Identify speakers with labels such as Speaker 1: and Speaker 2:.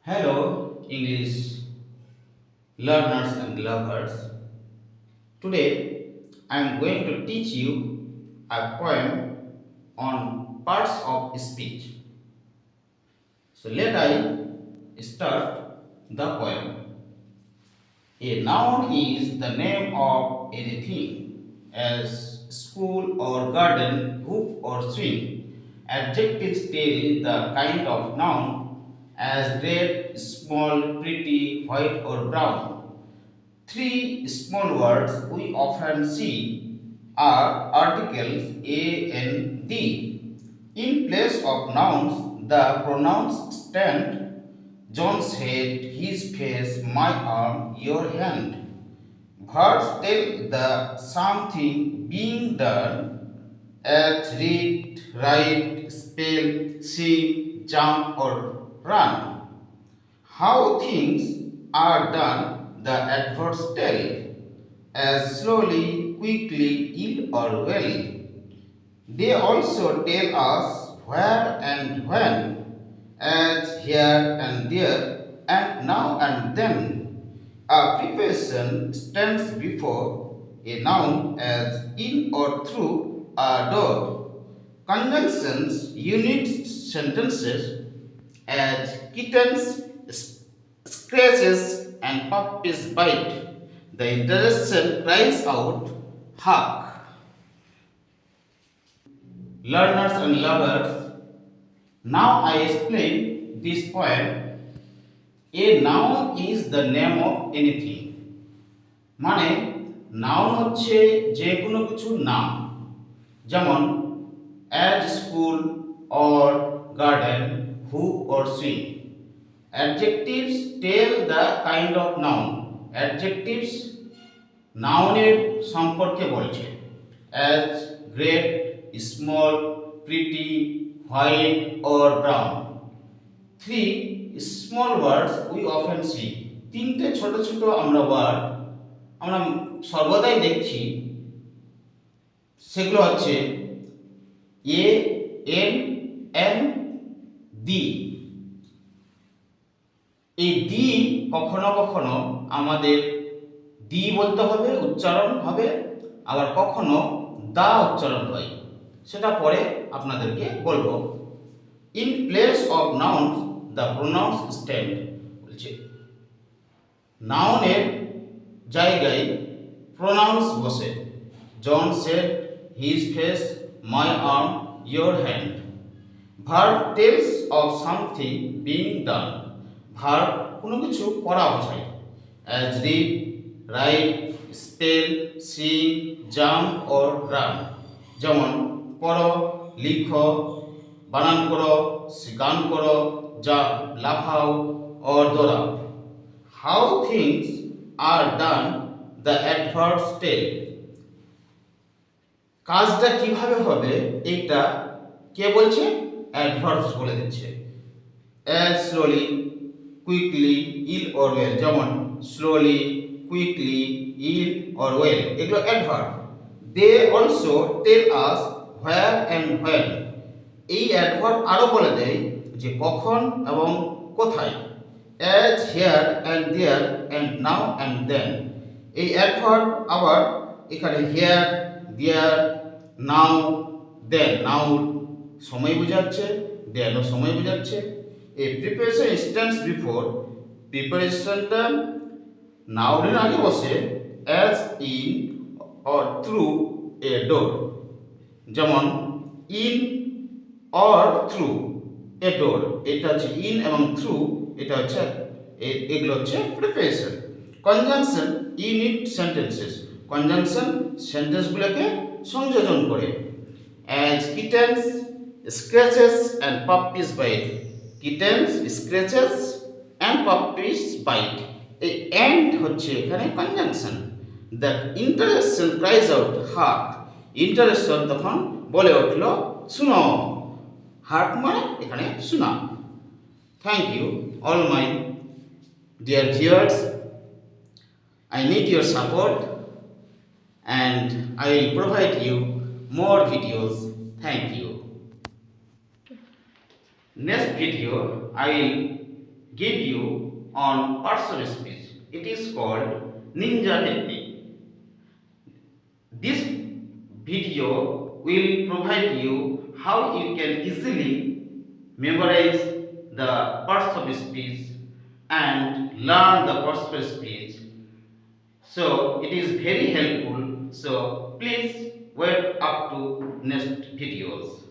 Speaker 1: Hello, English learners and lovers. Today I am going to teach you a poem on parts of speech. So let I start the poem. A noun is the name of anything, as school or garden, hoop or swing. Adjectives tell the kind of noun, as great, small, pretty, white or brown. Three small words we often see are articles a and the. In place of nouns, the pronouns stand. John's head, his face, my arm, your hand. Verbs tell the something being done, act, read, write, spell, sing, jump, or run. How things are done, the adverbs tell, as slowly, quickly, ill, or well. They also tell us where and when, as here and there, and now and then. A preposition stands before a noun as in or through a door. Conjunctions unit sentences as kittens scratches and puppies bite. The interruption cries out, hark! Learners and lovers, now I explain this poem. A noun is the name of anything. মানে noun হচ্ছে যে কোনো কিছুর নাম, যেমন as school or garden, who or swing. Adjectives tell the kind of noun. Adjectives নাউনের সম্পর্কে বলছে, as great, small, pretty, white or brown. Three small words we often see. তিনটে ছোট ছোট ওয়ার্ড আমরা সর্বদাই দেখছি, সেগুলো হচ্ছে এ, এন, এন, দি. এই দি কখনো কখনো আমাদের দি বলতে হবে, উচ্চারণ হবে, আবার কখনো দা উচ্চারণ হয়, সেটা পরে আপনাদেরকে বলবো. In place of nouns the pronouns stand. বলছে নাউনের জায়গায় প্রোনাউন্স বসে. John said, his face, my arm, your hand. Verb tells of something being done. Verb কোনো কিছু করা বোঝায়, as read, write, spell, sing, jump or run. যেমন পড়ো, লিখো, বানান করো, গান করো, যা লাফাও অর দৌড়াও. How things are done the adverbs tell. কাজটা কিভাবে হবে এটা কে বলছে? অ্যাডভার্বস বলে দিচ্ছে. As slowly, quickly, ill or well. যেমন slowly, quickly, ill or well, এগুলো adverb. They also tell us where and when. এই অ্যাডভার্ব আরও বলে দেয় যে কখন এবং কোথায়. As, here and there and now and then. এই অ্যাডভার্ব আবার এখানে হিয়ার, দেয়ার, নাও, দেন. নাও সময় বোঝাচ্ছে, দেনও সময় বোঝাচ্ছে. এই প্রিপারেশন স্ট্যান্ডস বিফোর. প্রিপারেশনটা নাউনের আগে বসে, as in or through a door. যেমন in or through a door, এটা হচ্ছে ইন এবং থ্রু, এটা হচ্ছে এগুলো হচ্ছে preparation. Conjunction unit sentences. Conjunction সেন্টেন্সগুলোকে সংযোজন করে. As kittens scratches and puppies bite. Kittens scratches and puppies bite. এই অ্যান্ড হচ্ছে এখানে conjunction. That interaction cries out, hark. Interaction তখন বলে উঠল, শুনো. হার্ক মানে এখানে শোনা. Thank you all my dear viewers. I need your support and I will provide you more videos. Thank you. Next video I will give you on parts of speech. It is called ninja technique. This video will provide you how you can easily memorize the parts of speech and learn the parts of speech. So it is very helpful. So please wait up to next videos.